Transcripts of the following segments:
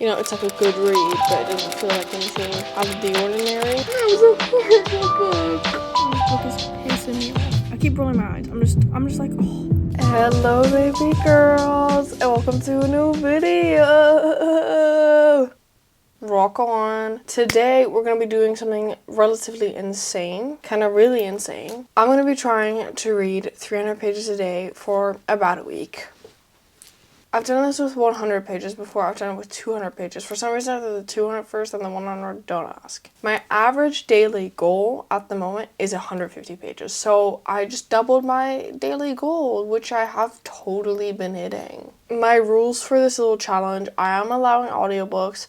You know, it's like a good read, but it doesn't feel like anything out of the ordinary. I'm so horrible. This book is pissing me off. I keep rolling my eyes. I'm just like, oh. Hello, baby girls, and welcome to a new video. Rock on. Today we're going to be doing something relatively insane, kind of really insane. I'm going to be trying to read 300 pages a day for about a week. I've done this with 100 pages before. I've done it with 200 pages. For some reason, I did the 200 first and the 100, don't ask. My average daily goal at the moment is 150 pages. So I just doubled my daily goal, which I have totally been hitting. My rules for this little challenge, I am allowing audiobooks.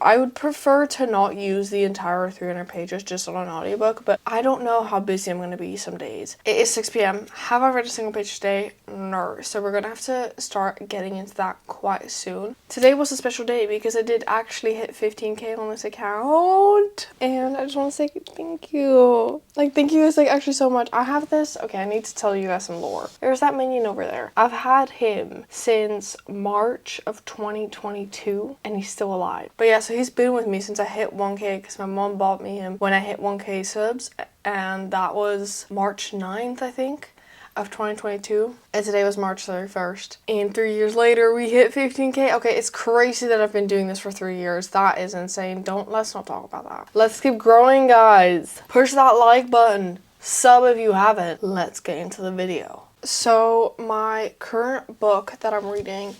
I would prefer to not use the entire 300 pages just on an audiobook, but I don't know how busy I'm going to be some days. It is 6 p.m. Have I read a single page today? No. So we're going to have to start getting into that quite soon. Today was a special day because I did actually hit 15k on this account, and I just want to say thank you. Thank you guys, actually so much. I have this. Okay, I need to tell you guys some lore. There's that minion over there. I've had him since March of 2022, and he's still alive. But yeah, so he's been with me since I hit 1k because my mom bought me him when I hit 1k subs, and that was March 9th, I think, of 2022, and today was March 31st, and 3 years later we hit 15k. Okay, it's crazy that I've been doing this for 3 years. That is insane. Let's not talk about that. Let's keep growing, guys. Push that like button, sub if you haven't. Let's get into the video. So my current book that I'm reading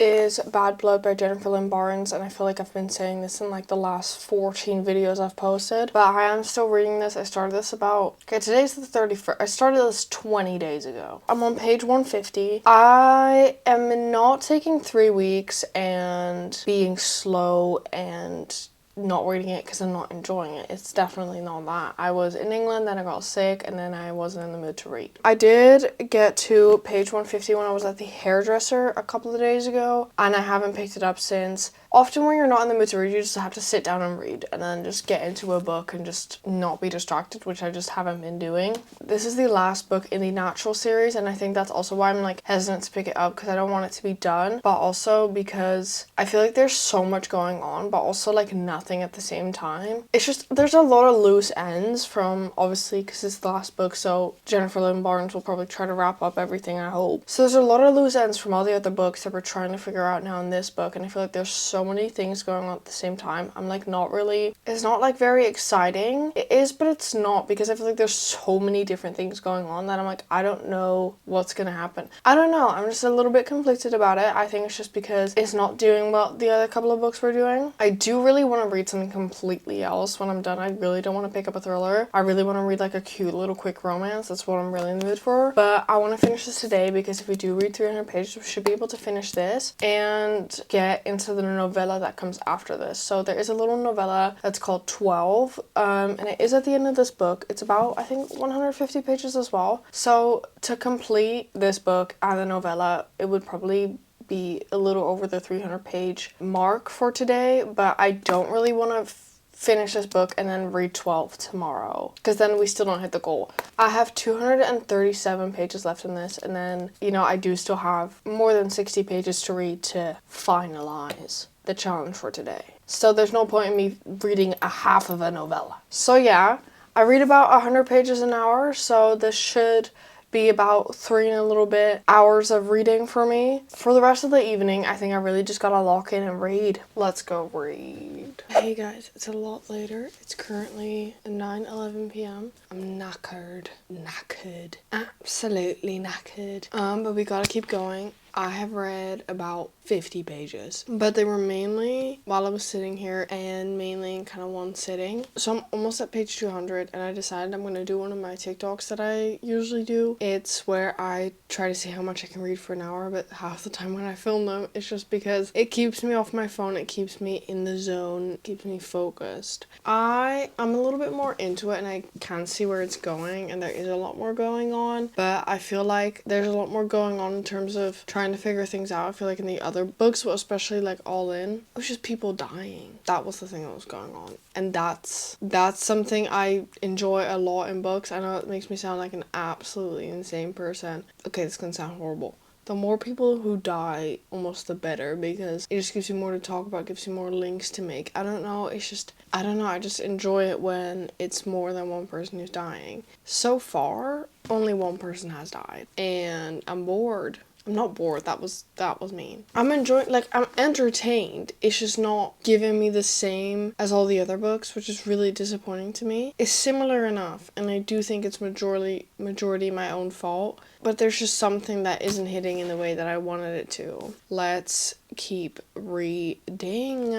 is Bad Blood by Jennifer Lynn Barnes, and I feel like I've been saying this in the last 14 videos I've posted, but I am still reading this. I started this today's the 31st. I started this 20 days ago. I'm on page 150. I am not taking 3 weeks and being slow and not reading it because I'm not enjoying it. It's definitely not that. I was in England, then I got sick, and then I wasn't in the mood to read. I did get to page 150 when I was at the hairdresser a couple of days ago, and I haven't picked it up since. Often when you're not in the mood to read, you just have to sit down and read and then just get into a book and just not be distracted, which I just haven't been doing. This is the last book in the Natural series, and I think that's also why I'm hesitant to pick it up, because I don't want it to be done, but also because I feel like there's so much going on, but also nothing at the same time. It's just, there's a lot of loose ends from, obviously, because it's the last book, so Jennifer Lynn Barnes will probably try to wrap up everything, I hope. So there's a lot of loose ends from all the other books that we're trying to figure out now in this book, and I feel like there's so many things going on at the same time. I'm not really, it's not very exciting. It is, but it's not, because I feel like there's so many different things going on that I'm I don't know what's gonna happen. I don't know. I'm just a little bit conflicted about it. I think it's just because it's not doing well the other couple of books we're doing. I do really want to read something completely else when I'm done. I really don't want to pick up a thriller. I really want to read a cute little quick romance. That's what I'm really in the mood for. But I want to finish this today, because if we do read 300 pages, we should be able to finish this and get into the novella that comes after this. So there is a little novella that's called 12, and it is at the end of this book. It's about, I think, 150 pages as well. So to complete this book and the novella, it would probably be a little over the 300 page mark for today, but I don't really want to finish this book and then read 12 tomorrow, because then we still don't hit the goal. I have 237 pages left in this, and then, I do still have more than 60 pages to read to finalize the challenge for today. So there's no point in me reading a half of a novella. So yeah, I read about 100 pages an hour, so this should be about 3 and a little bit hours of reading for me. For the rest of the evening, I think I really just gotta lock in and read. Let's go read. Hey guys, it's a lot later. It's currently 9:11 p.m. I'm knackered. Absolutely knackered. But we gotta keep going. I have read about 50 pages, but they were mainly while I was sitting here and mainly in kind of one sitting. So I'm almost at page 200, and I decided I'm going to do one of my TikToks that I usually do. It's where I try to see how much I can read for an hour, but half the time when I film them, it's just because it keeps me off my phone, it keeps me in the zone, keeps me focused. I'm a little bit more into it, and I can see where it's going, and there is a lot more going on, but I feel like there's a lot more going on in terms of trying to figure things out. I feel like in the other books, but especially All In, it was just people dying. That was the thing that was going on, and that's something I enjoy a lot in books. I know it makes me sound like an absolutely insane person. Okay, this can sound horrible. The more people who die, almost the better, because it just gives you more to talk about, gives you more links to make. I don't know, I just enjoy it when it's more than one person who's dying. So far, only one person has died, and I'm bored. I'm not bored, that was mean. I'm enjoying, like, I'm entertained. It's just not giving me the same as all the other books, which is really disappointing to me. It's similar enough, and I do think it's majority my own fault, but there's just something that isn't hitting in the way that I wanted it to. Let's keep reading.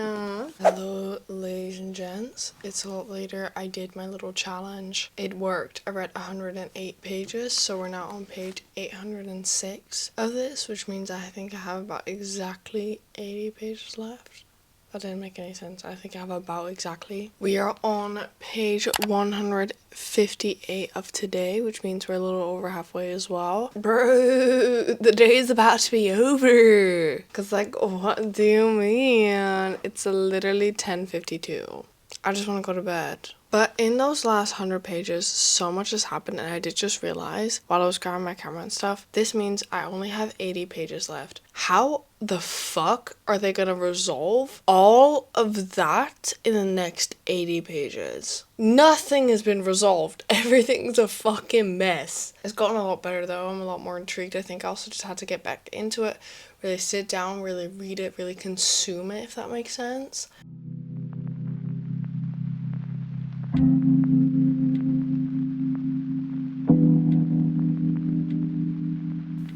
Hello, ladies and gents. It's a lot later. I did my little challenge. It worked. I read 108 pages, so we're now on page 806 of this, which means I think I have about exactly 80 pages left. That didn't make any sense. I think I have about exactly. We are on page 158 of today, which means we're a little over halfway as well. Bro, the day is about to be over. Cause like, what do you mean? It's literally 10:52. I just want to go to bed. But in those last 100 pages, so much has happened, and I did just realize while I was grabbing my camera and stuff, this means I only have 80 pages left. How the fuck are they gonna resolve all of that in the next 80 pages? Nothing has been resolved. Everything's a fucking mess. It's gotten a lot better though. I'm a lot more intrigued. I think I also just had to get back into it, really sit down, really read it, really consume it, if that makes sense.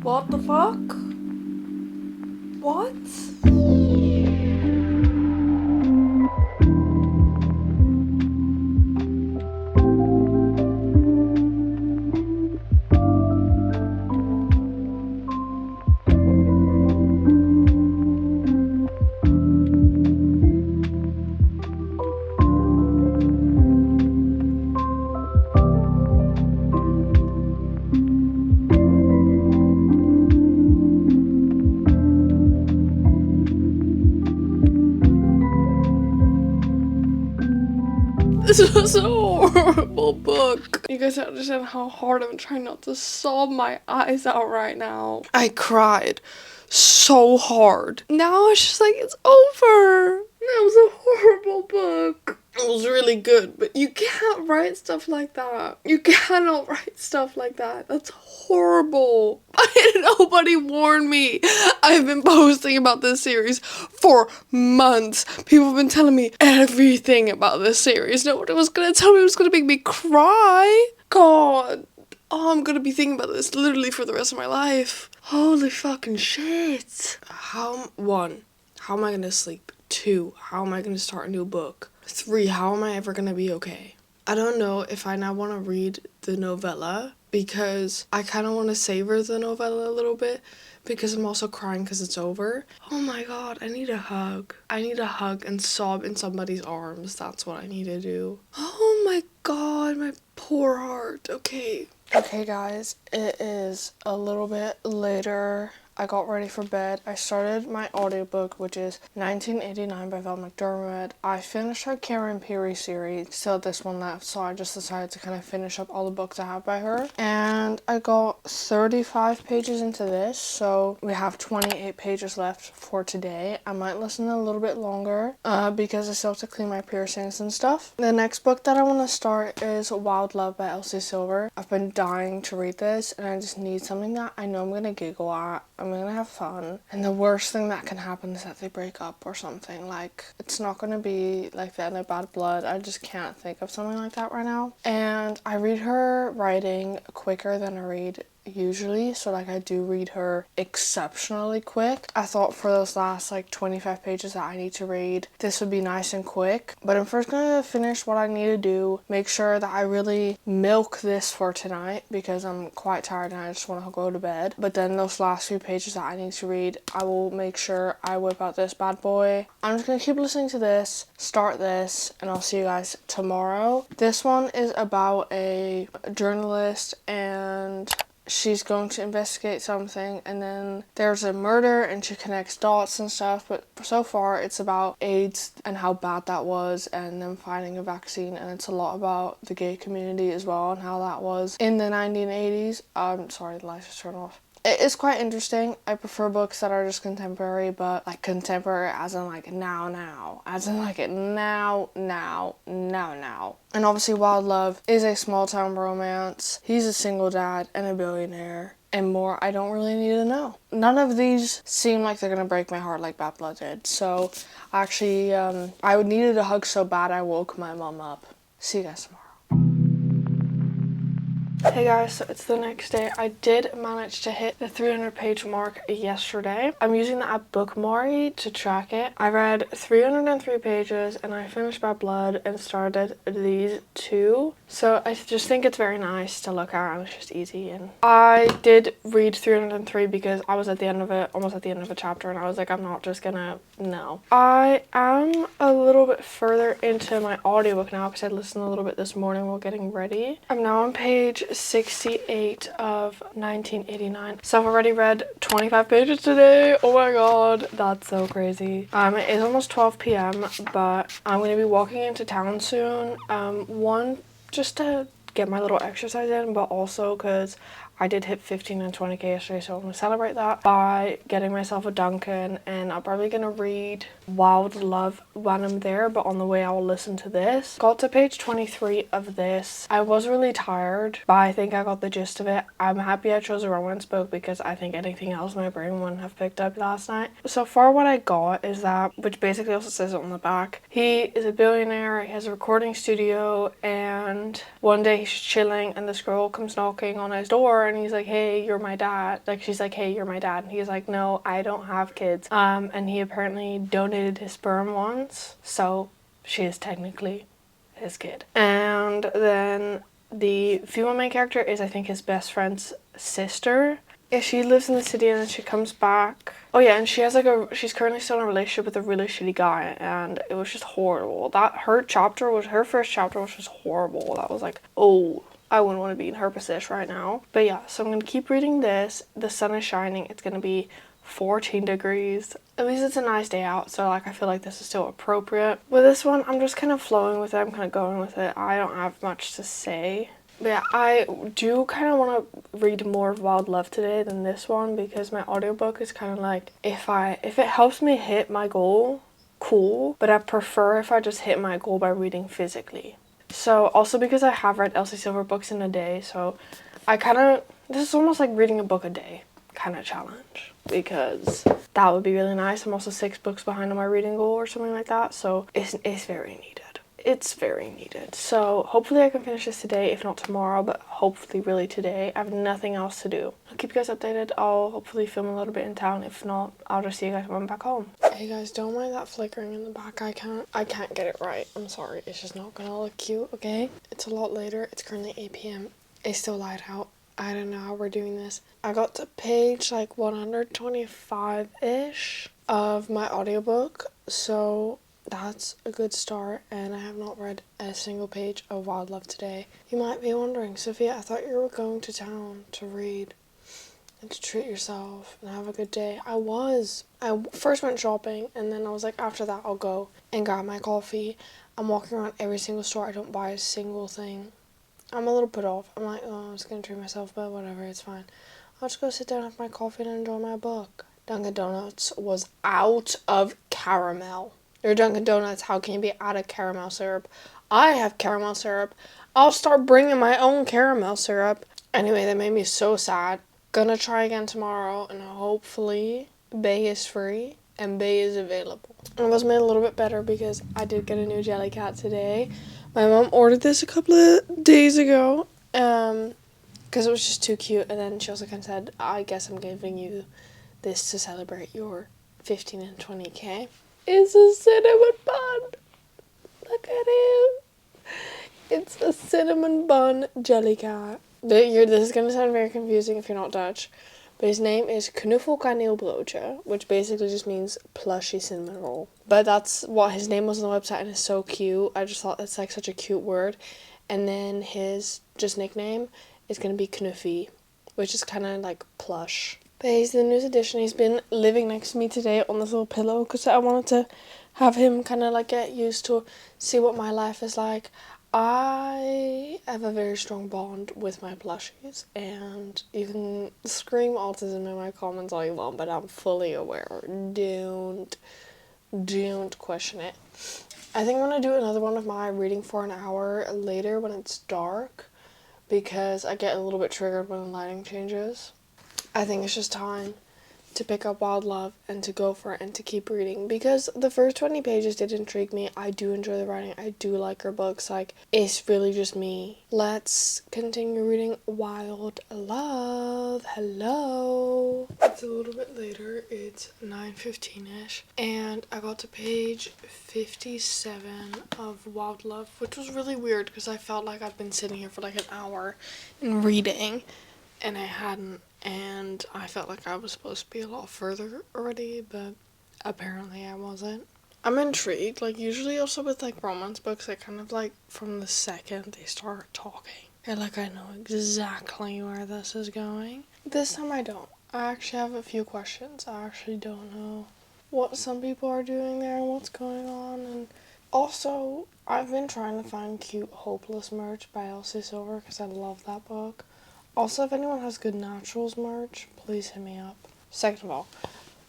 What the fuck? What? This was a horrible book. You guys don't understand how hard I'm trying not to sob my eyes out right now. I cried so hard. Now it's just like, it's over. That was a horrible book. It was really good, but you can't write stuff like that. You cannot write stuff like that. That's horrible. Why did nobody warn me? I've been posting about this series for months. People have been telling me everything about this series. Nobody was gonna tell me it was gonna make me cry. God. Oh, I'm gonna be thinking about this literally for the rest of my life. Holy fucking shit. One, how am I gonna sleep? 2, how am I gonna start a new book? 3, how am I ever gonna be okay? I don't know if I now want to read the novella, because I kind of want to savor the novella a little bit, because I'm also crying because it's over. Oh my god, I need a hug. I need a hug and sob in somebody's arms. That's what I need to do. Oh my god, my poor heart. Okay, guys, it is a little bit later. I got ready for bed. I started my audiobook, which is 1989 by Val McDermott. I finished her Karen Peary series, still this one left, so I just decided to kind of finish up all the books I have by her. And I got 35 pages into this, so we have 28 pages left for today. I might listen a little bit longer, because I still have to clean my piercings and stuff. The next book that I want to start is Wild Love by Elsie Silver. I've been dying to read this, and I just need something that I know I'm going to giggle at. I'm gonna have fun, and the worst thing that can happen is that they break up or something. Like, it's not gonna be like the end of Bad Blood. I just can't think of something like that right now. And I read her writing quicker than I read usually, so like I do read her exceptionally quick. I thought for those last like 25 pages that I need to read, this would be nice and quick, but I'm first gonna finish what I need to do, make sure that I really milk this for tonight, because I'm quite tired and I just want to go to bed. But then those last few pages that I need to read, I will make sure I whip out this bad boy. I'm just gonna keep listening to this, start this, and I'll see you guys tomorrow. This one is about a journalist, and she's going to investigate something, and then there's a murder and she connects dots and stuff. But so far it's about AIDS and how bad that was, and them finding a vaccine, and it's a lot about the gay community as well and how that was in the 1980s. Sorry, the lights just turned off. it is quite interesting. I prefer books that are just contemporary, but like contemporary as in like now, as in like now. And obviously Wild Love is a small town romance. He's a single dad and a billionaire. And more I don't really need to know. None of these seem like they're gonna break my heart like Bad Blood did. So actually, I needed a hug so bad I woke my mom up. See you guys tomorrow. Hey guys, so it's the next day. I did manage to hit the 300 page mark yesterday. I'm using the app Bookmori to track it. I read 303 pages and I finished Bad Blood and started these two. So I just think it's very nice to look at and it's just easy. And I did read 303 because I was at the end of it, almost at the end of a chapter, and I was like, I'm not just gonna, no. I am a little bit further into my audiobook now because I listened a little bit this morning while getting ready. I'm now on page 68 of 1989. So I've already read 25 pages today. Oh my god, that's so crazy. It is almost 12 p.m. but I'm gonna be walking into town soon. One, just to get my little exercise in, but also because I did hit 15 and 20k yesterday, so I'm going to celebrate that by getting myself a Dunkin', and I'm probably going to read Wild Love when I'm there, but on the way I will listen to this. Got to page 23 of this. I was really tired, but I think I got the gist of it. I'm happy I chose a romance book because I think anything else my brain wouldn't have picked up last night. So far what I got is that, which basically also says it on the back, he is a billionaire, he has a recording studio, and one day he's just chilling and this girl comes knocking on his door and he's like, hey, you're my dad. Like, she's like, hey, you're my dad. And he's like, no, I don't have kids. And he apparently donated his sperm once, so she is technically his kid. And then the female main character is, I think, his best friend's sister. Yeah, she lives in the city and then she comes back. Oh yeah, and she has like she's currently still in a relationship with a really shitty guy, and it was just horrible. Her first chapter was just horrible. That was like, oh, I wouldn't want to be in her position right now. But yeah, so I'm gonna keep reading this. The sun is shining. It's gonna be 14 degrees. At least it's a nice day out, so like I feel like this is still appropriate. With this one, I'm just kind of flowing with it. I'm kind of going with it. I don't have much to say. But yeah, I do kind of want to read more of Wild Love today than this one because my audiobook is kind of like, if it helps me hit my goal, cool. But I prefer if I just hit my goal by reading physically. So also because I have read Elsie Silver books in a day, so this is almost like reading a book a day kind of challenge, because that would be really nice. I'm also 6 books behind on my reading goal or something like that, so it's very needed. It's very needed. So hopefully I can finish this today, if not tomorrow, but hopefully really today. I have nothing else to do. I'll keep you guys updated. I'll hopefully film a little bit in town. If not, I'll just see you guys when I'm back home. Hey guys, don't mind that flickering in the back. I can't get it right. I'm sorry. It's just not gonna look cute, okay? It's a lot later. It's currently 8 p.m. It's still light out. I don't know how we're doing this. I got to page like 125-ish of my audiobook, so that's a good start, and I have not read a single page of Wild Love today. You might be wondering, Sophia, I thought you were going to town to read and to treat yourself and have a good day. I first went shopping, and then I was like, after that I'll go and grab my coffee. I'm walking around every single store. I don't buy a single thing. I'm a little put off. I'm like, oh, I'm just gonna treat myself, but whatever, it's fine. I'll just go sit down, have my coffee, and enjoy my book. Dunkin' Donuts was out of caramel. Your Dunkin' Donuts, how can you be out of caramel syrup? I have caramel syrup. I'll start bringing my own caramel syrup. Anyway, that made me so sad. Gonna try again tomorrow, and hopefully Bay is free and Bay is available. It was made a little bit better because I did get a new jelly cat today. My mom ordered this a couple of days ago because it was just too cute, and then she also kind of said, I guess I'm giving you this to celebrate your 15 and 20k. It's a cinnamon bun. Look at him. It's a cinnamon bun jelly cat. This is going to sound very confusing if you're not Dutch, but his name is knuffelkaneelbroodje, which basically just means plushy cinnamon roll. But that's what his name was on the website, and it's so cute. I just thought it's like such a cute word. And then his just nickname is going to be Knuffy, which is kind of like plush. But he's the newest addition. He's been living next to me today on this little pillow because I wanted to have him kind of like get used to see what my life is like. I have a very strong bond with my plushies, and you can scream autism in my comments all you want, but I'm fully aware. Don't question it. I think I'm gonna do another one of my reading for an hour later when it's dark, because I get a little bit triggered when the lighting changes. I think it's just time to pick up Wild Love and to go for it and to keep reading, because the first 20 pages did intrigue me. I do enjoy the writing. I do like her books. Like, it's really just me. Let's continue reading Wild Love. Hello. It's a little bit later. It's 9:15ish, and I got to page 57 of Wild Love, which was really weird because I felt like I'd been sitting here for like an hour and reading, and I hadn't. And I felt like I was supposed to be a lot further already, but apparently I wasn't. I'm intrigued. Like, usually also with like romance books, I kind of like from the second they start talking, you're like, I know exactly where this is going. This time I don't. I actually have a few questions. I actually don't know what some people are doing there and what's going on. And also, I've been trying to find cute Hopeless merch by Elsie Silver because I love that book. Also, if anyone has good Naturals merch, please hit me up. Second of all,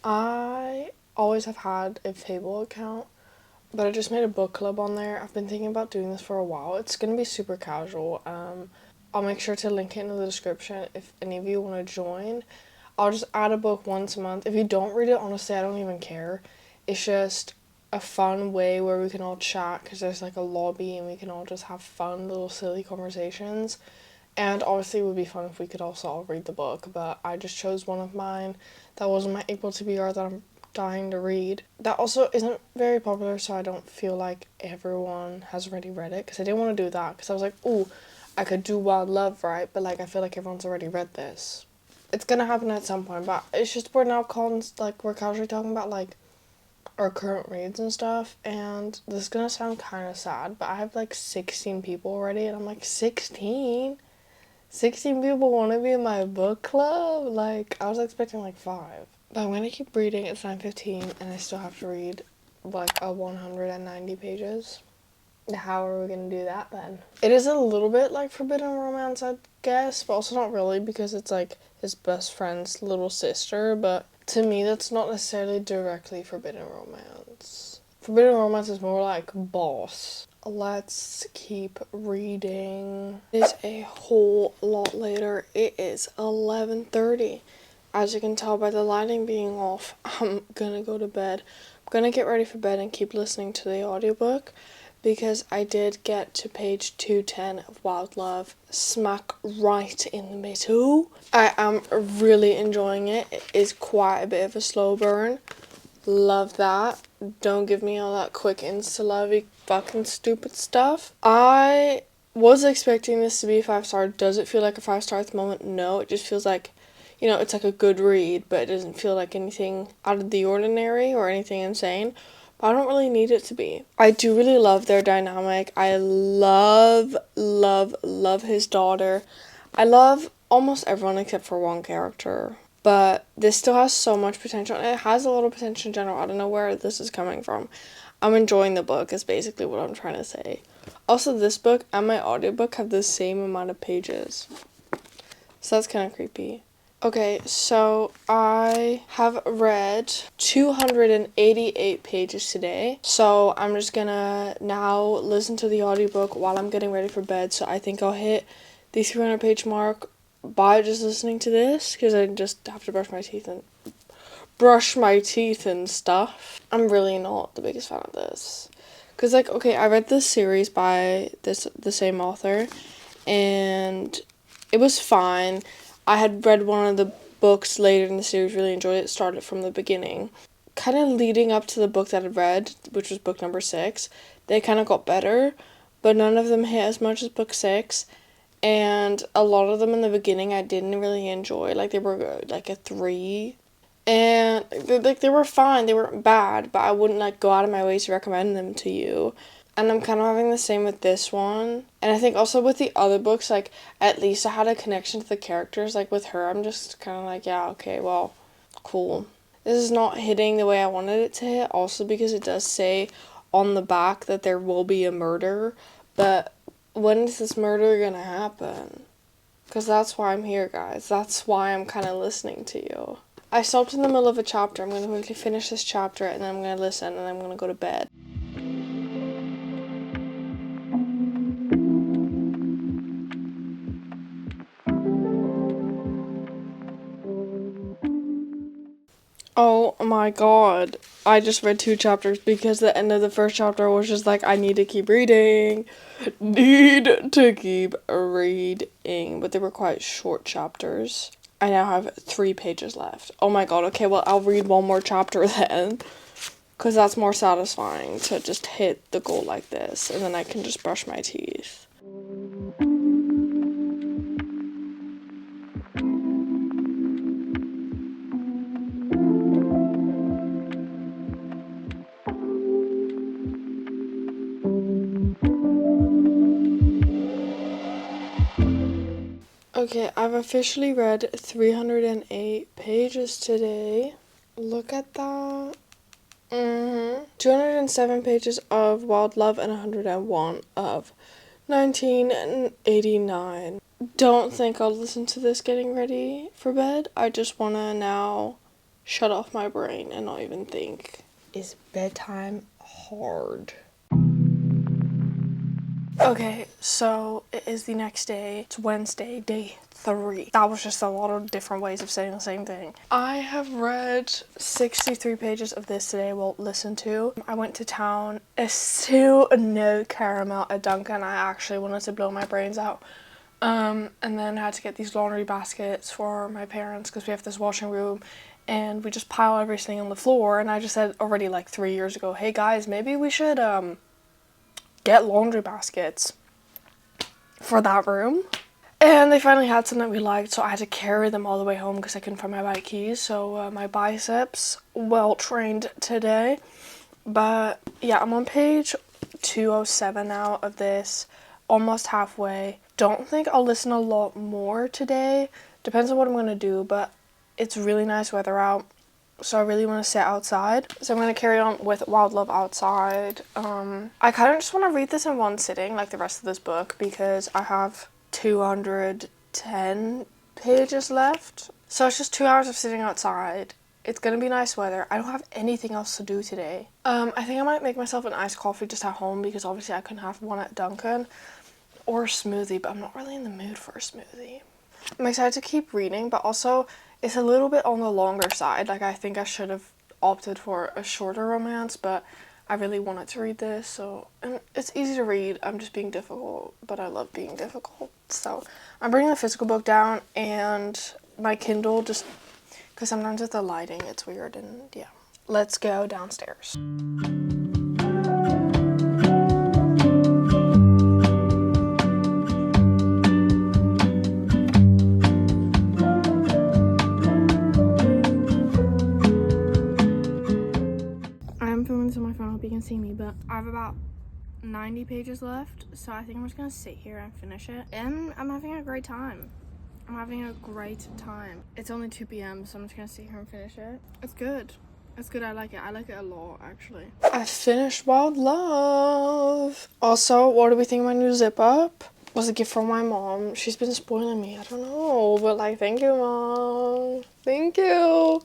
I always have had a Fable account, but I just made a book club on there. I've been thinking about doing this for a while. It's going to be super casual. I'll make sure to link it in the description if any of you want to join. I'll just add a book once a month. If you don't read it, honestly, I don't even care. It's just a fun way where we can all chat, because there's like a lobby and we can all just have fun little silly conversations. And obviously it would be fun if we could also all read the book, but I just chose one of mine that wasn't my equal TBR that I'm dying to read. That also isn't very popular, so I don't feel like everyone has already read it, because I didn't want to do that, because I was like, ooh, I could do Wild Love, right? But like, I feel like everyone's already read this. It's gonna happen at some point, but it's just we're now we're casually talking about like our current reads and stuff, and this is gonna sound kind of sad, but I have like 16 people already, and I'm like, 16 people want to be in my book club? Like, I was expecting like 5. But I'm gonna keep reading. It's 9:15 and I still have to read like 190 pages. How are we gonna do that then? It is a little bit like forbidden romance, I guess, but also not really, because it's like his best friend's little sister, but to me that's not necessarily directly forbidden romance. Forbidden romance is more like boss. Let's keep reading. It's a whole lot later. It is 11:30. As you can tell by the lighting being off, I'm gonna go to bed. I'm gonna get ready for bed and keep listening to the audiobook, because I did get to page 210 of Wild Love, smack right in the middle. I am really enjoying it. It is quite a bit of a slow burn. Love that. Don't give me all that quick insta-lovey fucking stupid stuff. I was expecting this to be 5-star. Does it feel like a 5-star at the moment? No, it just feels like, you know, it's like a good read, but it doesn't feel like anything out of the ordinary or anything insane. But I don't really need it to be. I do really love their dynamic. I love his daughter. I love almost everyone except for one character. But this still has so much potential, and it has a lot of potential in general. I don't know where this is coming from. I'm enjoying the book is basically what I'm trying to say. Also, this book and my audiobook have the same amount of pages, so that's kind of creepy. Okay, so I have read 288 pages today, so I'm just gonna now listen to the audiobook while I'm getting ready for bed. So I think I'll hit the 300 page mark by just listening to this, because I just have to brush my teeth and stuff. I'm really not the biggest fan of this, because like, okay, I read this series by the same author, and it was fine. I had read one of the books later in the series, really enjoyed it, started from the beginning. Kind of leading up to the book that I read, which was book number 6, they kind of got better, but none of them hit as much as book 6. And a lot of them in the beginning I didn't really enjoy. Like, they were like a 3. And they were fine. They weren't bad, but I wouldn't like go out of my way to recommend them to you. And I'm kind of having the same with this one. And I think also with the other books, like, at least I had a connection to the characters. Like, with her, I'm just kind of like, yeah, okay, well, cool. This is not hitting the way I wanted it to hit. Also because it does say on the back that there will be a murder. But when is this murder gonna happen? Because that's why I'm here, guys. That's why I'm kind of listening to you. I stopped in the middle of a chapter. I'm going to quickly finish this chapter, and then I'm going to listen, and I'm going to go to bed. Oh my god. I just read 2 chapters because the end of the first chapter was just like, I need to keep reading. Need to keep reading. But they were quite short chapters. I now have 3 pages left. Oh my god, okay, well, I'll read one more chapter then. Because that's more satisfying to just hit the goal like this. And then I can just brush my teeth. Okay, I've officially read 308 pages today. Look at that. 207 pages of Wild Love and 101 of 1989. Don't think I'll listen to this getting ready for bed. I just want to now shut off my brain and not even think. Is bedtime hard? Okay, so it is the next day. It's Wednesday, day 3. That was just a lot of different ways of saying the same thing. I have read 63 pages of this today. Well, listen to. I went to town. Still no caramel at Dunkin'. I actually wanted to blow my brains out. And then I had to get these laundry baskets for my parents because we have this washing room. And we just pile everything on the floor. And I just said already like 3 years ago, hey guys, maybe we should get laundry baskets for that room. And they finally had some that we liked, so I had to carry them all the way home because I couldn't find my bike keys. So my biceps well trained today. But yeah, I'm on page 207 now of this, almost halfway. Don't think I'll listen a lot more today. Depends on what I'm going to do, but it's really nice weather out. So I really want to sit outside. So I'm going to carry on with Wild Love outside. I kind of just want to read this in one sitting, like the rest of this book, because I have 210 pages left. So it's just 2 hours of sitting outside. It's going to be nice weather. I don't have anything else to do today. I think I might make myself an iced coffee just at home because obviously I couldn't have one at Dunkin'. Or a smoothie, but I'm not really in the mood for a smoothie. I'm excited to keep reading, but also it's a little bit on the longer side. Like, I think I should have opted for a shorter romance, but I really wanted to read this, so, and it's easy to read. I'm just being difficult, but I love being difficult. So I'm bringing the physical book down and my Kindle, just because sometimes with the lighting it's weird, and yeah. Let's go downstairs. You can see me, but I have about 90 pages left, so I think I'm just gonna sit here and finish it, and I'm having a great time. It's only 2 p.m, so I'm just gonna sit here and finish it. It's good. I like it a lot, actually. I finished Wild Love. Also, what do we think of my new zip up? It was a gift from my mom. She's been spoiling me, I don't know, but like, thank you, Mom. Thank you.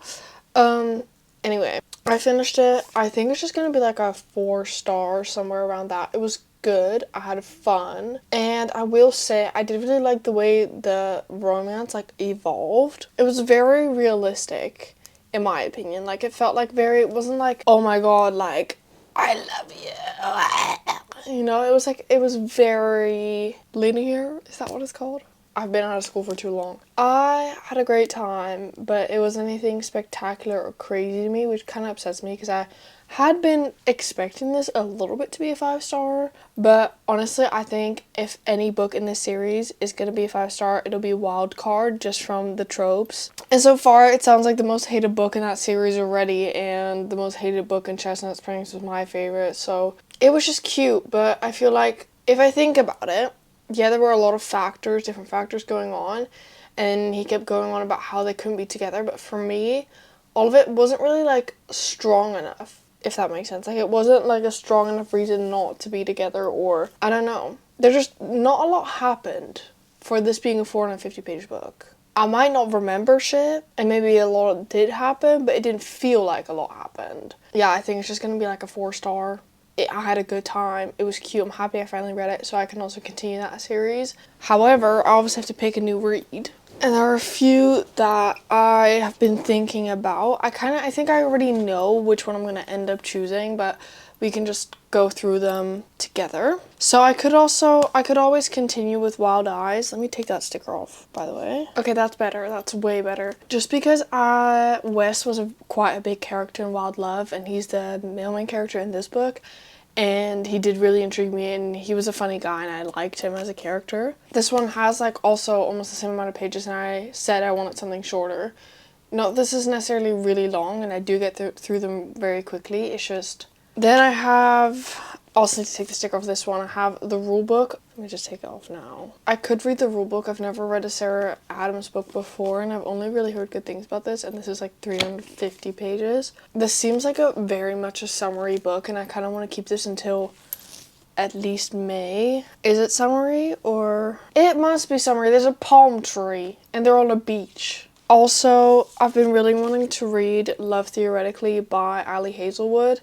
Anyway, I finished it. I think it's just gonna be like a 4-star, somewhere around that. It was good. I had fun. And I will say, I did really like the way the romance like evolved. It was very realistic, in my opinion. Like, it felt like it wasn't like, oh my god, like, I love you. You know, it was very linear. Is that what it's called? I've been out of school for too long. I had a great time, but it wasn't anything spectacular or crazy to me, which kind of upsets me because I had been expecting this a little bit to be a 5-star, but honestly, I think if any book in this series is going to be a 5-star, it'll be Wild Card, just from the tropes. And so far, it sounds like the most hated book in that series already, and the most hated book in Chestnut Springs was my favorite, so it was just cute. But I feel like, if I think about it, yeah, there were a lot of different factors going on, and he kept going on about how they couldn't be together, but for me, all of it wasn't really, like, strong enough, if that makes sense. Like, it wasn't, like, a strong enough reason not to be together, or, I don't know. there's just not a lot happened for this being a 450-page book. I might not remember shit, and maybe a lot did happen, but it didn't feel like a lot happened. Yeah, I think it's just gonna be like a 4-star. I had a good time. It was cute. I'm happy I finally read it, so I can also continue that series. However, I obviously have to pick a new read. And there are a few that I have been thinking about. I think I already know which one I'm going to end up choosing, but we can just go through them together. So I could always continue with Wild Eyes. Let me take that sticker off, by the way. Okay, that's better. That's way better. Just because Wes was quite a big character in Wild Love, and he's the main character in this book. And he did really intrigue me, and he was a funny guy, and I liked him as a character. This one has like also almost the same amount of pages, and I said I wanted something shorter. No, this is necessarily really long, and I do get through them very quickly. It's just... Then I have... Also need to take the sticker off this one. I have the rule book. Let me just take it off now. I could read the rule book. I've never read a Sarah Adams book before, and I've only really heard good things about this, and this is like 350 pages. This seems like a very much a summary book, and I kind of want to keep this until at least May. Is it summary or... It must be summary. There's a palm tree, and they're on a beach. Also, I've been really wanting to read Love Theoretically by Ali Hazelwood.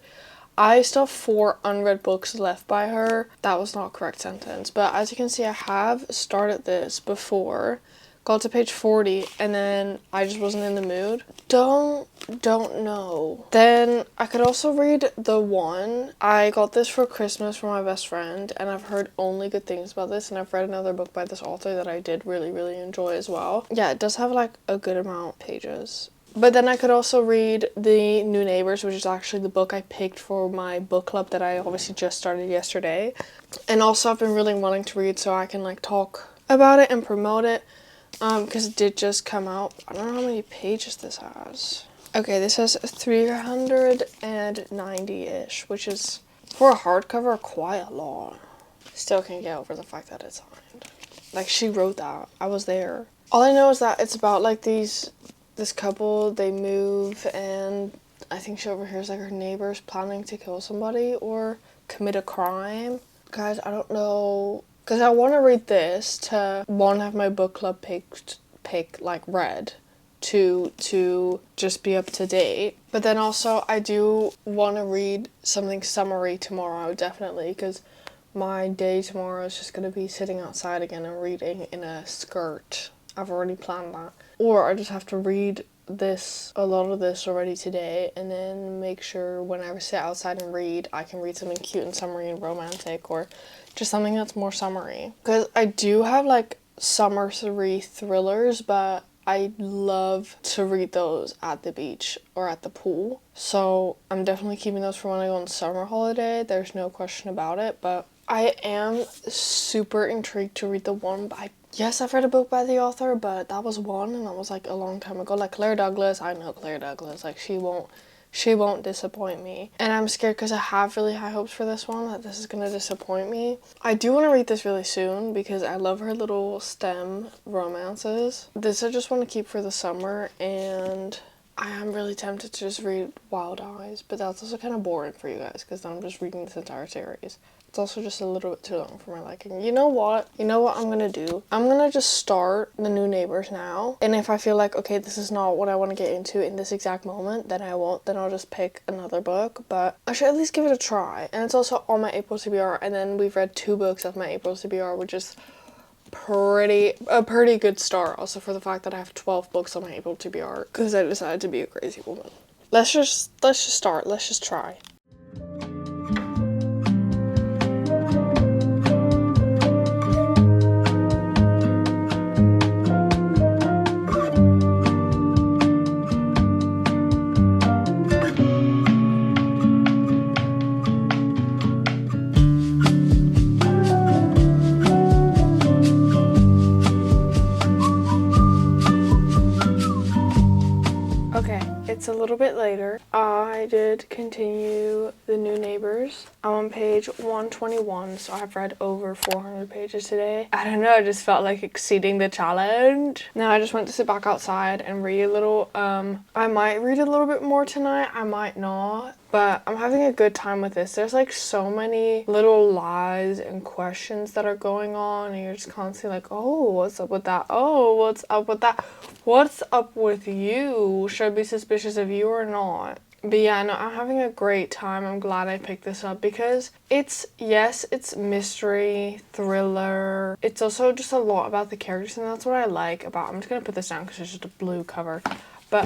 I still have 4 unread books left by her. That was not a correct sentence. But as you can see, I have started this before. Got to page 40, and then I just wasn't in the mood. Don't know. Then I could also read The One. I got this for Christmas from my best friend, and I've heard only good things about this, and I've read another book by this author that I did really, really enjoy as well. Yeah, it does have like a good amount of pages. But then I could also read The New Neighbors, which is actually the book I picked for my book club that I obviously just started yesterday. And also I've been really wanting to read so I can like talk about it and promote it, because it did just come out. I don't know how many pages this has. Okay, this has 390-ish, which is, for a hardcover, quite a lot. Still can't get over the fact that it's signed. Like, she wrote that. I was there. All I know is that it's about like this couple, they move, and I think she overhears like her neighbors planning to kill somebody or commit a crime. Guys, I don't know, because I want to read this to, one, have my book club pick like read, to just be up to date. But then also I do want to read something summary tomorrow, definitely, because my day tomorrow is just going to be sitting outside again and reading in a skirt. I've already planned that. Or I just have to read a lot of this already today, and then make sure when I sit outside and read, I can read something cute and summery and romantic, or just something that's more summery. Because I do have like summery thrillers, but I love to read those at the beach or at the pool. So I'm definitely keeping those for when I go on summer holiday. There's no question about it, but I am super intrigued to read The One by... Yes, I've read a book by the author, but that was one, and that was like a long time ago. Like Claire Douglas, I know Claire Douglas. Like she won't disappoint me. And I'm scared because I have really high hopes for this one, that this is gonna disappoint me. I do want to read this really soon because I love her little STEM romances. This I just want to keep for the summer, and I am really tempted to just read Wild Eyes, but that's also kind of boring for you guys because then I'm just reading this entire series. It's also just a little bit too long for my liking. You know what I'm gonna do? I'm gonna just start The New Neighbors now, and if I feel like, okay, this is not what I want to get into in this exact moment, then I won't. Then I'll just pick another book, but I should at least give it a try. And it's also on my April TBR, and then we've read 2 books of my April TBR, which is a pretty good start, also for the fact that I have 12 books on my April TBR, because I decided to be a crazy woman. Let's just start. Let's just try. It's a little bit later. I did continue The New Neighbors. I'm on page 121, so I've read over 400 pages today. I don't know, I just felt like exceeding the challenge. Now I just went to sit back outside and read a little. I might read a little bit more tonight, I might not. But I'm having a good time with this. There's like so many little lies and questions that are going on, and you're just constantly like, oh, what's up with that? Oh, what's up with that? What's up with you? Should I be suspicious of you or not? But yeah, no, I'm having a great time. I'm glad I picked this up because it's mystery, thriller. It's also just a lot about the characters, and that's what I like about. I'm just gonna put this down because it's just a blue cover. But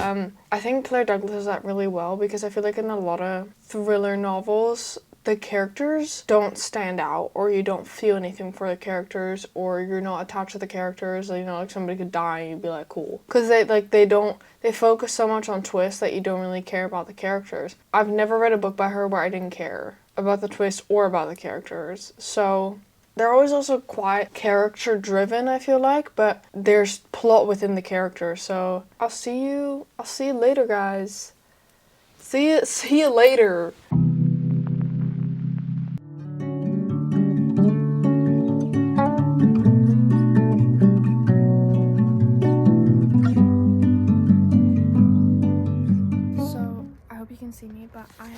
I think Claire Douglas does that really well because I feel like in a lot of thriller novels, the characters don't stand out, or you don't feel anything for the characters, or you're not attached to the characters. You know, like somebody could die and you'd be like, cool. Because they focus so much on twists that you don't really care about the characters. I've never read a book by her where I didn't care about the twist or about the characters. So they're always also quite character driven, I feel like, but there's plot within the character. So I'll see you later, guys. See you later. See me, but I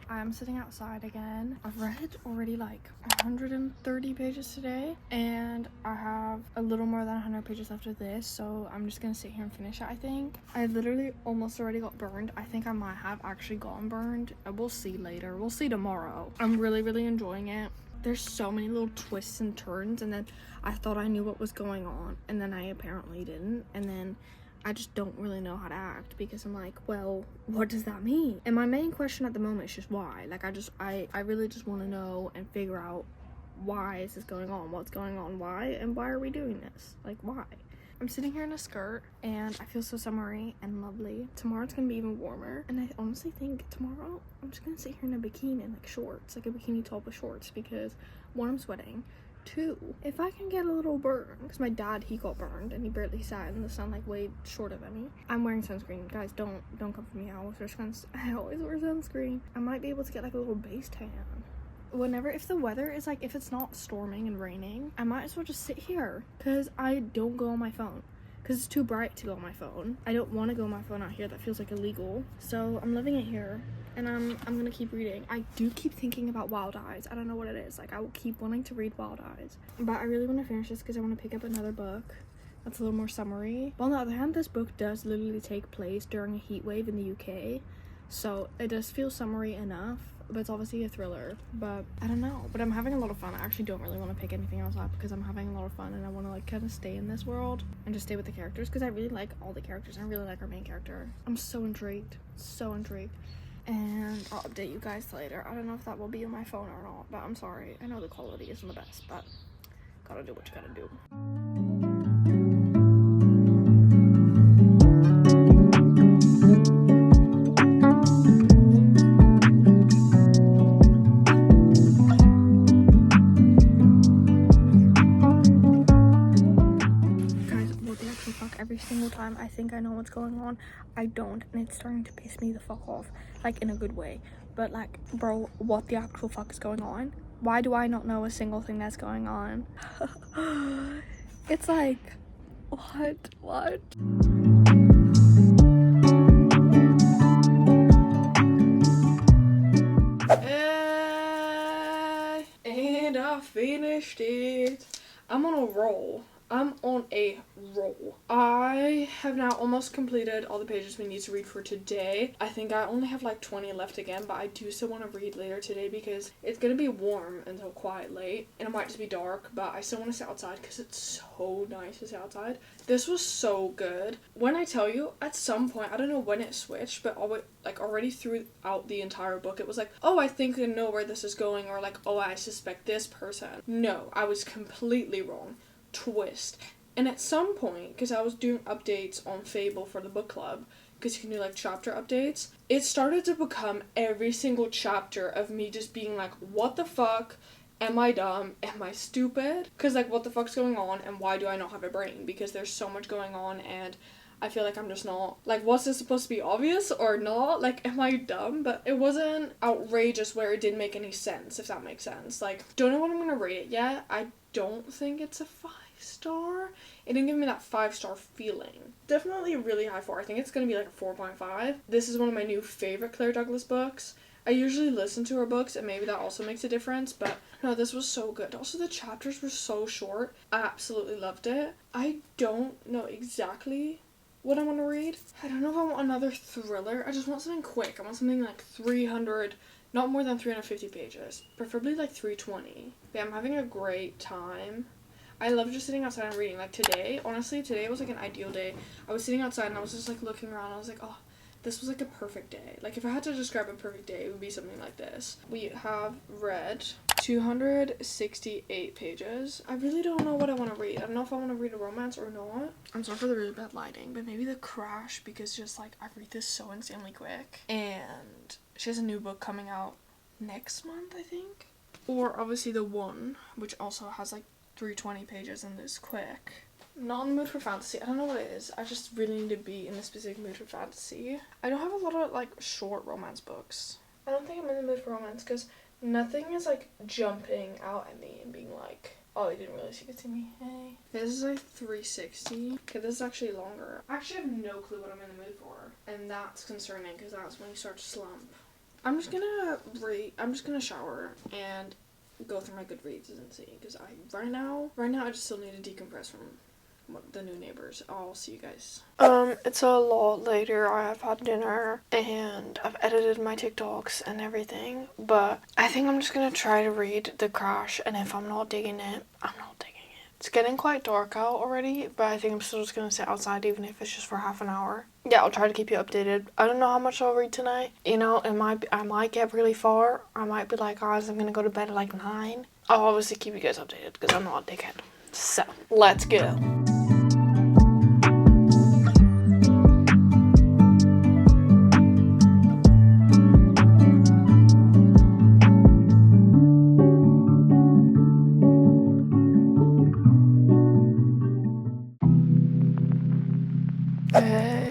am sitting outside again. I've read already like 130 pages today, and I have a little more than 100 pages after this, so I'm just gonna sit here and finish it. I think I literally almost already got burned. I think I might have actually gotten burned. We'll see later. We'll see tomorrow. I'm really enjoying it. There's so many little twists and turns, and then I thought I knew what was going on, and then I apparently didn't, and then I just don't really know how to act because I'm like, well, what does that mean? And my main question at the moment is just why. Like, I really just want to know and figure out why is this going on? What's going on? Why? And why are we doing this? Like, why? I'm sitting here in a skirt and I feel so summery and lovely. Tomorrow it's gonna be even warmer, and I honestly think tomorrow I'm just gonna sit here in a bikini and like shorts, like a bikini top with shorts, because one, I'm sweating. Two, if I can get a little burn, because my dad, he got burned and he barely sat in the sun, like way shorter than me. I'm wearing sunscreen, guys. Don't come for me. I always wear sunscreen. I might be able to get like a little base tan whenever, if the weather is like, if it's not storming and raining, I might as well just sit here, because I don't go on my phone because it's too bright to go on my phone. I don't want to go on my phone out here. That feels like illegal. So I'm living it here, and I'm gonna keep reading. I do keep thinking about Wild Eyes. I don't know what it is. Like, I will keep wanting to read Wild Eyes, but I really want to finish this because I want to pick up another book that's a little more summery. But on the other hand, this book does literally take place during a heat wave in the UK, so it does feel summery enough, but it's obviously a thriller. But I don't know, but I'm having a lot of fun. I actually don't really want to pick anything else up because I'm having a lot of fun, and I want to like kind of stay in this world and just stay with the characters because I really like all the characters, and I really like our main character. I'm so intrigued, and I'll update you guys later. I don't know if that will be on my phone or not, but I'm sorry. I know the quality isn't the best, but gotta do what you gotta do. Every single time I think I know what's going on, I don't, and it's starting to piss me the fuck off, like in a good way. But like, bro, what the actual fuck is going on? Why do I not know a single thing that's going on? It's like, what? And I finished it. I'm on a roll. I have now almost completed all the pages we need to read for today. I think I only have like 20 left again, but I do still want to read later today because it's gonna be warm until quite late, and it might just be dark, but I still want to sit outside because it's so nice to sit outside. This was so good. When I tell you, at some point, I don't know when it switched, but already throughout the entire book, it was like, oh, I think I know where this is going, or like, oh, I suspect this person. No, I was completely wrong. Twist. And at some point, because I was doing updates on Fable for the book club, because you can do like chapter updates, it started to become every single chapter of me just being like, what the fuck? Am I dumb? Am I stupid? Because like, what the fuck's going on, and why do I not have a brain? Because there's so much going on, and I feel like I'm just not, like, was this supposed to be obvious or not? Like, am I dumb? But it wasn't outrageous where it didn't make any sense, if that makes sense. Like, don't know what I'm gonna rate it yet. I don't think it's a 5-star. It didn't give me that 5-star feeling. Definitely a really high 4. I think it's gonna be like a 4.5. This is one of my new favorite Claire Douglas books. I usually listen to her books, and maybe that also makes a difference, but no, this was so good. Also, the chapters were so short. I absolutely loved it. I don't know exactly what I want to read. I don't know if I want another thriller. I just want something quick. I want something like 300, not more than 350 pages. Preferably like 320. But I'm having a great time. I love just sitting outside and reading. Like today, honestly, today was like an ideal day. I was sitting outside and I was just like looking around. I was like, oh, this was like a perfect day. Like if I had to describe a perfect day, it would be something like this. We have read 268 pages. I really don't know what I want to read. I don't know if I want to read a romance or not. I'm sorry for the really bad lighting, but maybe The Crash, because just like I read this so insanely quick. And she has a new book coming out next month, I think. Or obviously The One, which also has like 320 pages and is quick. Not in the mood for fantasy. I don't know what it is. I just really need to be in a specific mood for fantasy. I don't have a lot of like short romance books. I don't think I'm in the mood for romance because nothing is like jumping out at me and being like, oh, you didn't realize you could see me. Hey. This is like 360. Okay, this is actually longer. I actually have no clue what I'm in the mood for. And that's concerning because that's when you start to slump. I'm just gonna shower and go through my Goodreads and see, because right now I just still need to decompress from the new neighbors. I'll see you guys. It's a lot later. I have had dinner and I've edited my TikToks and everything, but I think I'm just gonna try to read The Crash, and if I'm not digging it, I'm not digging it. It's getting quite dark out already, but I think I'm still just gonna sit outside even if it's just for half an hour. Yeah, I'll try to keep you updated. I don't know how much I'll read tonight. You know, I might get really far. I might be like, guys, I'm gonna go to bed at like 9. I'll obviously keep you guys updated because I'm not a dickhead. So, let's go.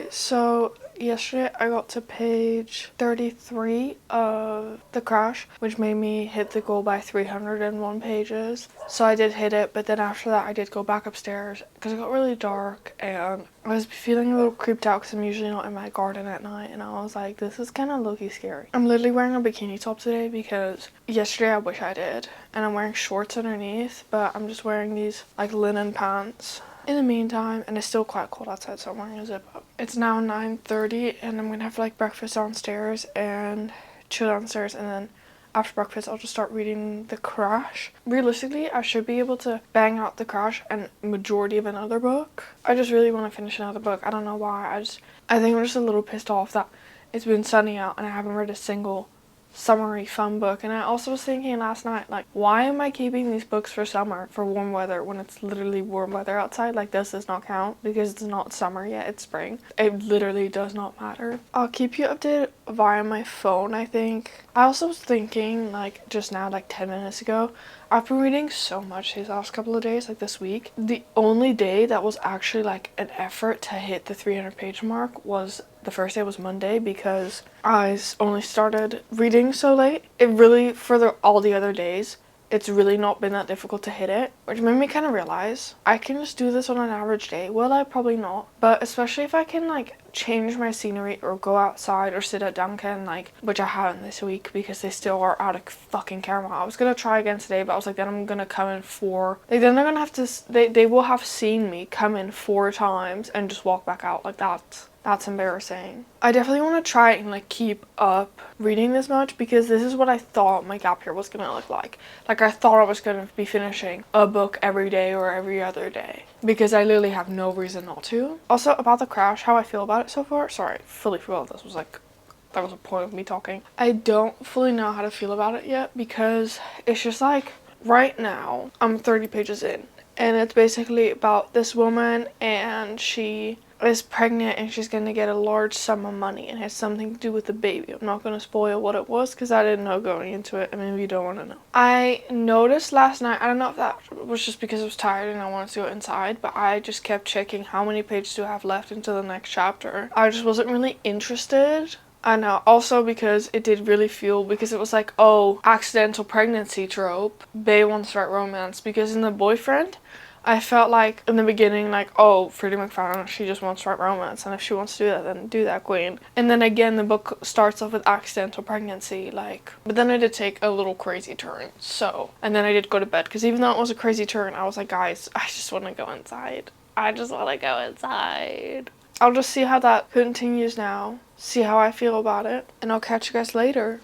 So yesterday I got to page 33 of The Crash, which made me hit the goal by 301 pages. So I did hit it, but then after that I did go back upstairs because it got really dark and I was feeling a little creeped out because I'm usually not in my garden at night, and I was like, this is kind of low-key scary. I'm literally wearing a bikini top today because yesterday I wish I did, and I'm wearing shorts underneath, but I'm just wearing these like linen pants in the meantime, and it's still quite cold outside, so I'm wearing a zip up. It's now 9:30 and I'm gonna have like breakfast downstairs and chill downstairs, and then after breakfast I'll just start reading The Crash. Realistically, I should be able to bang out The Crash and majority of another book. I just really want to finish another book. I don't know why. I think I'm just a little pissed off that it's been sunny out and I haven't read a single summery fun book. And I also was thinking last night, like, why am I keeping these books for summer, for warm weather, when it's literally warm weather outside? Like, this does not count because it's not summer yet, it's spring. It literally does not matter. I'll keep you updated via my phone, I think. I also was thinking, like, just now, like 10 minutes ago, I've been reading so much these last couple of days, like this week. The only day that was actually like an effort to hit the 300 page mark was the first day, was Monday, because I only started reading so late. It really, for all the other days, it's really not been that difficult to hit it, which made me kind of realize I can just do this on an average day. Well, I probably not, but especially if I can like change my scenery or go outside or sit at Dunkin', like, which I haven't this week because they still are out of fucking camera. I was gonna try again today, but I was like, then I'm gonna come in then they're gonna have to, they will have seen me come in 4 times and just walk back out. Like, that's embarrassing. I definitely want to try and like keep up reading this much because this is what I thought my gap year was gonna look like. Like, I thought I was gonna be finishing a book every day or every other day because I literally have no reason not to. Also, about The Crash, how I feel about it so far. Sorry, I fully forgot that was a point of me talking. I don't fully know how to feel about it yet because it's just like, right now I'm 30 pages in and it's basically about this woman and she is pregnant and she's gonna get a large sum of money and it has something to do with the baby. I'm not gonna spoil what it was because I didn't know going into it. I mean, if you don't want to know. I noticed last night, I don't know if that was just because I was tired and I wanted to go inside, but I just kept checking how many pages do I have left into the next chapter. I just wasn't really interested. I know, also because it did really feel, because it was like, oh, accidental pregnancy trope, bae wants to write romance, because in The Boyfriend, I felt like in the beginning, like, oh, Freddie McFadden, she just wants to write romance, and if she wants to do that, then do that, queen. And then again, the book starts off with accidental pregnancy, like, but then I did take a little crazy turn, so, and then I did go to bed, because even though it was a crazy turn, I was like, guys, I just want to go inside. I just want to go inside. I'll just see how that continues now, see how I feel about it, and I'll catch you guys later.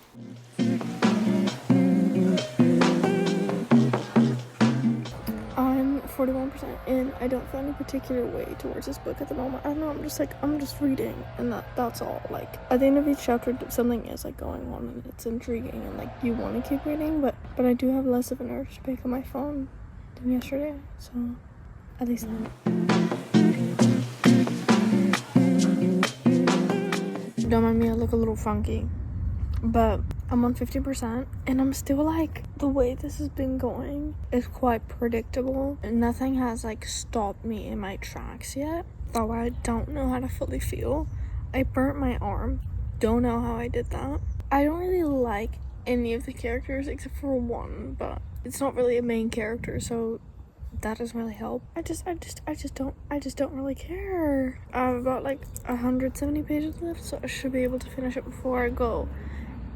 I'm 41% in. I don't feel any particular way towards this book at the moment. I don't know, I'm just reading, and that's all. Like, at the end of each chapter, something is, like, going on, and it's intriguing, and, like, you want to keep reading, but I do have less of an urge to pick up my phone than yesterday, so, at least now. Don't mind me, I look a little funky, but I'm on 50%, and I'm still like, the way this has been going is quite predictable, and nothing has like stopped me in my tracks yet, though I don't know how to fully feel. I burnt my arm, don't know how I did that. I don't really like any of the characters except for one, but it's not really a main character, so that doesn't really help. I just don't really care. I've about like 170 pages left, so I should be able to finish it before I go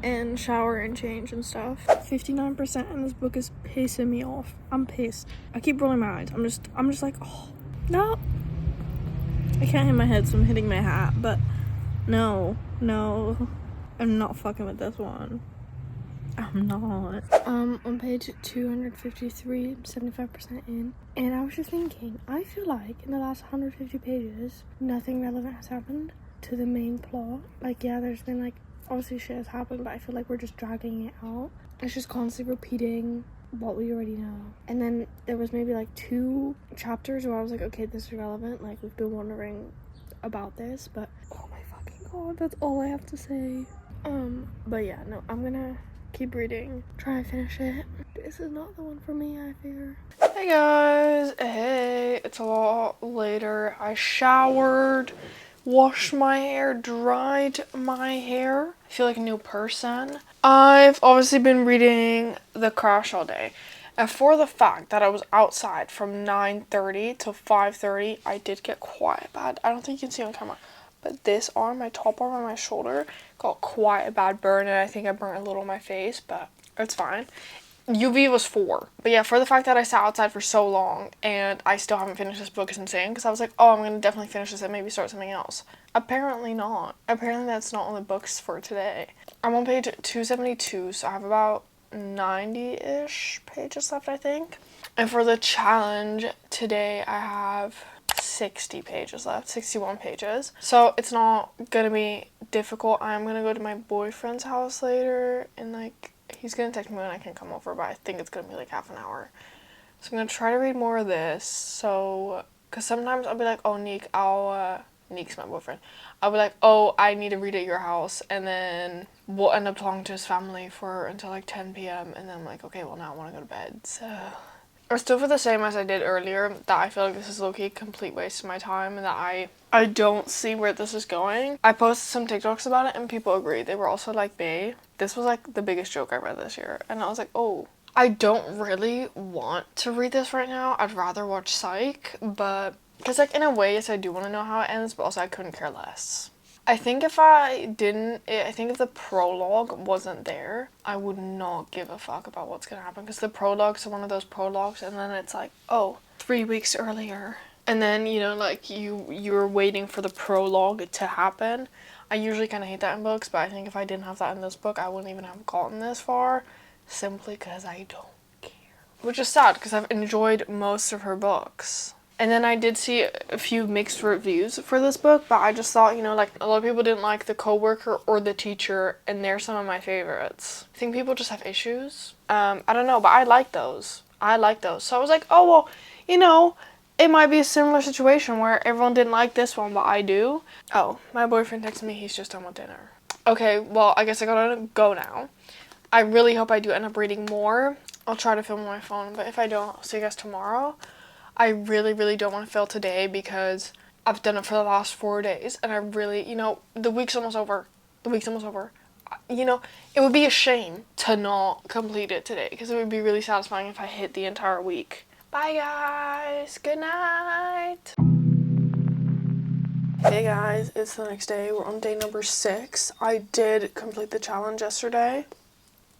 and shower and change and stuff. 59% and this book is pissing me off. I'm pissed. I keep rolling my eyes. I'm just like, oh no. I can't hit my head, so I'm hitting my hat, but no, I'm not fucking with this one. I'm not. On page 253, 75% in, and I was just thinking, I feel like in the last 150 pages, nothing relevant has happened to the main plot. Like, yeah, there's been, like, obviously shit has happened, but I feel like we're just dragging it out. It's just constantly repeating what we already know. And then there was maybe, like, 2 chapters where I was like, okay, this is relevant, like, we've been wondering about this, but, oh my fucking god, that's all I have to say. But yeah, no, I'm gonna keep reading, try to finish it. This is not the one for me, I fear. Hey guys, hey, it's a lot later. I showered, washed my hair, dried my hair. I feel like a new person. I've obviously been reading The Crash all day, and for the fact that I was outside from 9:30 till 5:30, I did get quite bad. I don't think you can see on camera, but this arm, my top arm on my shoulder, got quite a bad burn, and I think I burnt a little on my face, but it's fine. UV was 4. But yeah, for the fact that I sat outside for so long and I still haven't finished this book is insane, because I was like, oh, I'm going to definitely finish this and maybe start something else. Apparently not. Apparently that's not on the books for today. I'm on page 272, so I have about 90-ish pages left, I think. And for the challenge today, I have 60 pages left, 61 pages. So it's not gonna be difficult. I'm gonna go to my boyfriend's house later, and like, he's gonna text me when I can come over, but I think it's gonna be like half an hour. So I'm gonna try to read more of this. So, cause sometimes I'll be like, oh, Neek's my boyfriend. I'll be like, oh, I need to read at your house, and then we'll end up talking to his family for until like 10 p.m. and then I'm like, okay, well now I want to go to bed. So I still feel the same as I did earlier, that I feel like this is low-key a complete waste of my time, and that I don't see where this is going. I posted some TikToks about it and people agreed. They were also like, bae, this was like the biggest joke I read this year. And I was like, oh, I don't really want to read this right now. I'd rather watch Psych, but because like in a way, yes, I do want to know how it ends, but also I couldn't care less. I think if the prologue wasn't there, I would not give a fuck about what's gonna happen, because the prologues are one of those prologues, and then it's like, oh, 3 weeks earlier, and then, you know, like, you're waiting for the prologue to happen. I usually kind of hate that in books, but I think if I didn't have that in this book, I wouldn't even have gotten this far, simply because I don't care. Which is sad, because I've enjoyed most of her books. And then I did see a few mixed reviews for this book, but I just thought, you know, like, a lot of people didn't like the coworker or the teacher, and they're some of my favorites. I think people just have issues. I don't know, but I like those. So I was like, oh, well, you know, it might be a similar situation where everyone didn't like this one, but I do. Oh, my boyfriend texted me he's just done with dinner. Okay, well, I guess I gotta go now. I really hope I do end up reading more. I'll try to film on my phone, but if I don't, I'll see you guys tomorrow. I really, really don't want to fail today because I've done it for the last 4 days, and I really, you know, the week's almost over. You know, it would be a shame to not complete it today, because it would be really satisfying if I hit the entire week. Bye guys, good night. Hey guys, it's the next day. We're on day number 6. I did complete the challenge yesterday.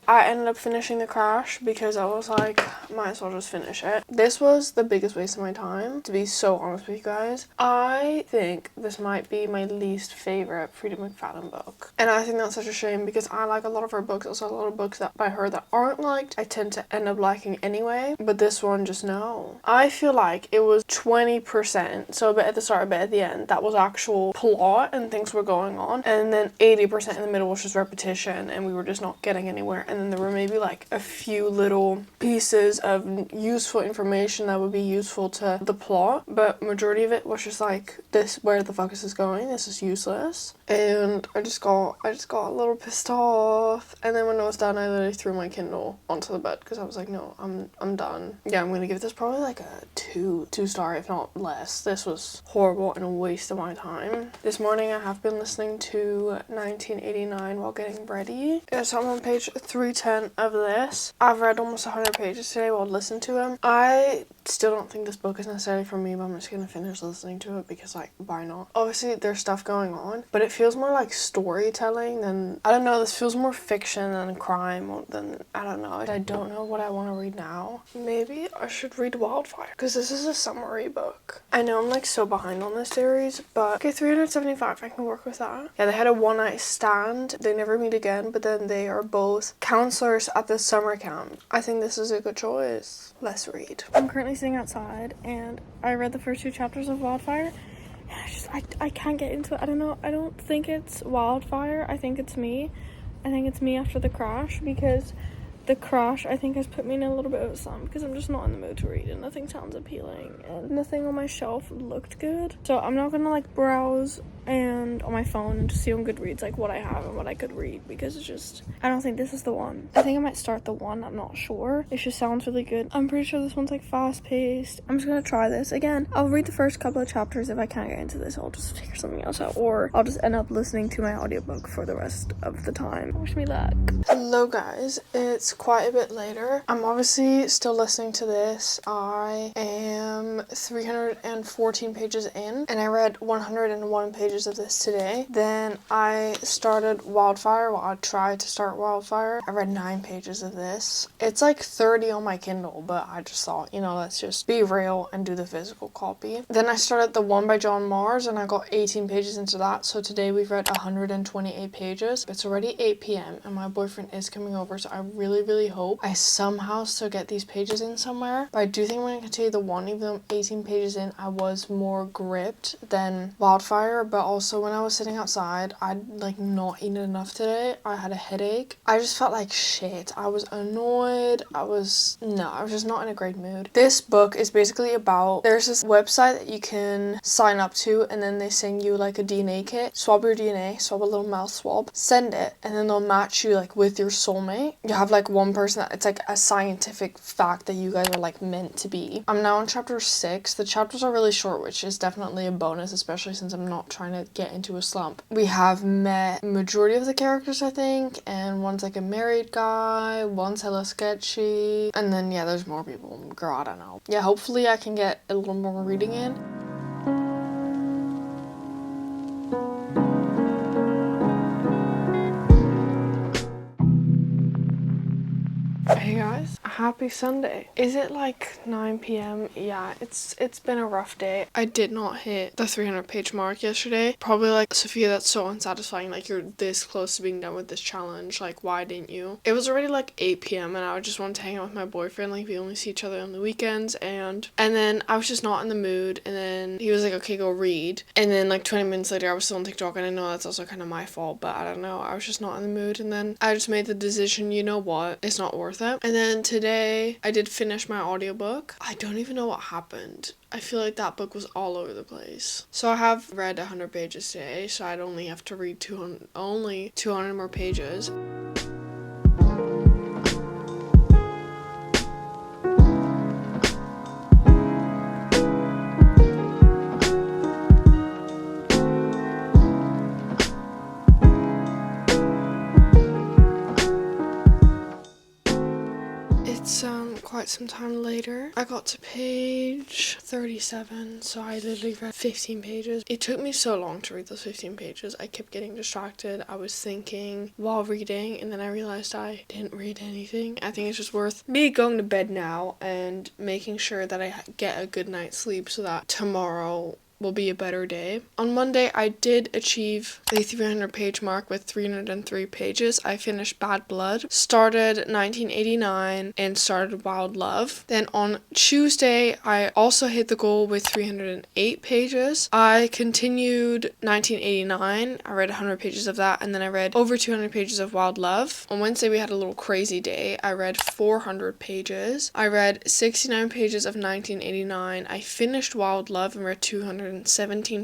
I ended up finishing the crash because I was like, might as well just finish it. This was the biggest waste of my time, to be so honest with you guys. I think this might be my least favorite Frida McFadden book. And I think that's such a shame because I like a lot of her books. Also a lot of books that by her that aren't liked, I tend to end up liking anyway. But this one, just no. I feel like it was 20%, so a bit at the start, a bit at the end, that was actual plot and things were going on. And then 80% in the middle was just repetition and we were just not getting anywhere. And then there were maybe like a few little pieces of useful information that would be useful to the plot, but majority of it was just like, this, where the fuck is this going? This is useless. And I just got a little pissed off. And then when I was done, I literally threw my Kindle onto the bed because I was like, no, I'm done. Yeah, I'm gonna give this probably like a 2 star, if not less. This was horrible and a waste of my time. This morning I have been listening to 1989 while getting ready. So I'm on page 310 of this. I've read almost 100 pages today while listening to him. I still don't think this book is necessarily for me, but I'm just gonna finish listening to it because, like, why not? Obviously there's stuff going on, but it feels more like storytelling than, I don't know, this feels more fiction than crime than, I don't know. I don't know what I want to read now. Maybe I should read Wildfire because this is a summary book. I know I'm like so behind on this series, but okay, 375, I can work with that. Yeah, they had a one-night stand. They never meet again, but then they are both counselors at the summer camp. I think this is a good choice. Let's read. I'm currently sitting outside and I read the first 2 chapters of Wildfire. And I can't get into it. I don't know. I don't think it's Wildfire. I think it's me. I think it's me after the crash because the crash, I think, has put me in a little bit of a slump because I'm just not in the mood to read and nothing sounds appealing and nothing on my shelf looked good. So I'm not gonna like browse and on my phone and just see on Goodreads like what I have and what I could read because it's just, I don't think this is the one. I think I might start the one, I'm not sure. It just sounds really good. I'm pretty sure this one's like fast paced. I'm just gonna try this. Again, I'll read the first couple of chapters. If I can't get into this, I'll just figure something else out or I'll just end up listening to my audiobook for the rest of the time. Wish me luck. Hello guys, it's quite a bit later. I'm obviously still listening to this. I am 314 pages in and I read 101 pages of this today. Then I started Wildfire. Well, I tried to start Wildfire. I read 9 pages of this. It's like 30 on my Kindle, but I just thought, you know, let's just be real and do the physical copy. Then I started the one by John Mars and I got 18 pages into that. So today we've read 128 pages. It's already 8 p.m. and my boyfriend is coming over, so I really hope I somehow still get these pages in somewhere. But I do think when I continue the one, even though 18 pages in, I was more gripped than Wildfire. But also when I was sitting outside, I'd like not eaten enough today. I had a headache. I just felt like shit. I was annoyed. I was just not in a great mood. This book is basically about, there's this website that you can sign up to and then they send you like a DNA kit. Swab your DNA, swab a little mouth swab, send it, and then they'll match you like with your soulmate. You have like one person that it's like a scientific fact that you guys are like meant to be. I'm now on chapter 6. The chapters are really short, which is definitely a bonus, especially since I'm not trying to get into a slump. We have met majority of the characters, I think, and one's like a married guy, one's hella sketchy, and then yeah, there's more people. Girl, I don't know. Yeah, hopefully I can get a little more reading in. Hey guys, happy Sunday. Is it like 9 p.m? Yeah, it's been a rough day. I did not hit the 300 page mark yesterday. Probably like, Sophia, that's so unsatisfying. Like, you're this close to being done with this challenge. Like, why didn't you? It was already like 8 p.m. and I just wanted to hang out with my boyfriend. Like, we only see each other on the weekends, and then I was just not in the mood, and then he was like, okay, go read. And then like 20 minutes later I was still on TikTok, and I know that's also kind of my fault, but I don't know, I was just not in the mood. And then I just made the decision, you know what, it's not worth it. And then today I did finish my audiobook. I don't even know what happened. I feel like that book was all over the place. So I have read 100 pages today, so I'd only have to read 200 more pages. quite some time later. I got to page 37, so I literally read 15 pages. It took me so long to read those 15 pages. I kept getting distracted. I was thinking while reading, and then I realized I didn't read anything. I think it's just worth me going to bed now and making sure that I get a good night's sleep so that tomorrow will be a better day. On Monday, I did achieve the 300 page mark with 303 pages. I finished Bad Blood, started 1989, and started Wild Love. Then on Tuesday, I also hit the goal with 308 pages. I continued 1989. I read 100 pages of that, and then I read over 200 pages of Wild Love. On Wednesday, we had a little crazy day. I read 400 pages. I read 69 pages of 1989. I finished Wild Love and read 217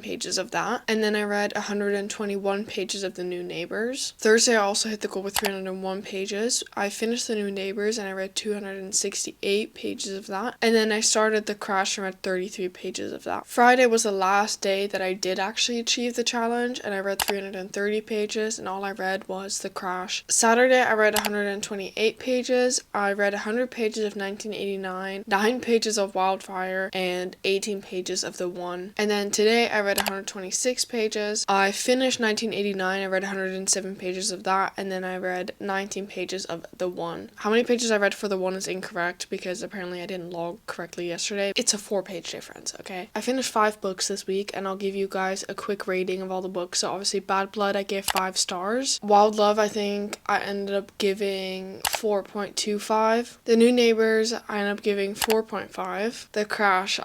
pages of that, and then I read 121 pages of The New Neighbors. Thursday I also hit the goal with 301 pages. I finished The New Neighbors and I read 268 pages of that, and then I started The Crash and read 33 pages of that. Friday was the last day that I did actually achieve the challenge, and I read 330 pages, and all I read was The Crash. Saturday I read 128 pages. I read 100 pages of 1989, 9 pages of Wildfire, and 18 pages of The One. And then today I read 126 pages. I finished 1989. I read 107 pages of that, and then I read 19 pages of The One. How many pages I read for The One is incorrect because apparently I didn't log correctly yesterday. It's a 4-page difference, okay? I finished 5 books this week, and I'll give you guys a quick rating of all the books. So obviously Bad Blood I gave 5 stars. Wild Love I think I ended up giving 4.25. The New Neighbors I ended up giving 4.5. The Crash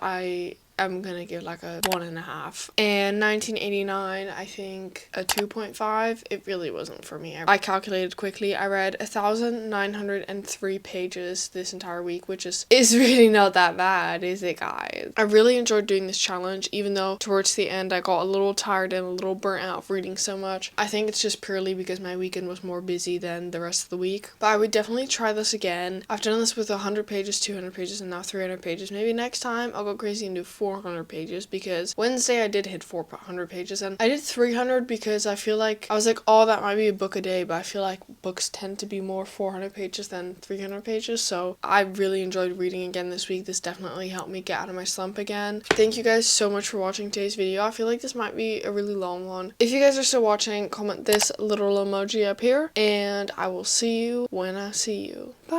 I'm gonna give like a 1.5. And 1989, I think a 2.5. It really wasn't for me. I calculated quickly. I read 1,903 pages this entire week, which is really not that bad, is it, guys? I really enjoyed doing this challenge, even though towards the end I got a little tired and a little burnt out of reading so much. I think it's just purely because my weekend was more busy than the rest of the week. But I would definitely try this again. I've done this with 100 pages, 200 pages, and now 300 pages. Maybe next time I'll go crazy and do 400 pages, because Wednesday I did hit 400 pages, and I did 300 because I feel like I was like, oh, that might be a book a day, but I feel like books tend to be more 400 pages than 300 pages. So I really enjoyed reading again this week. This definitely helped me get out of my slump again. Thank you guys so much for watching today's video. I feel like this might be a really long one. If you guys are still watching, comment this little emoji up here, and I will see you when I see you. Bye.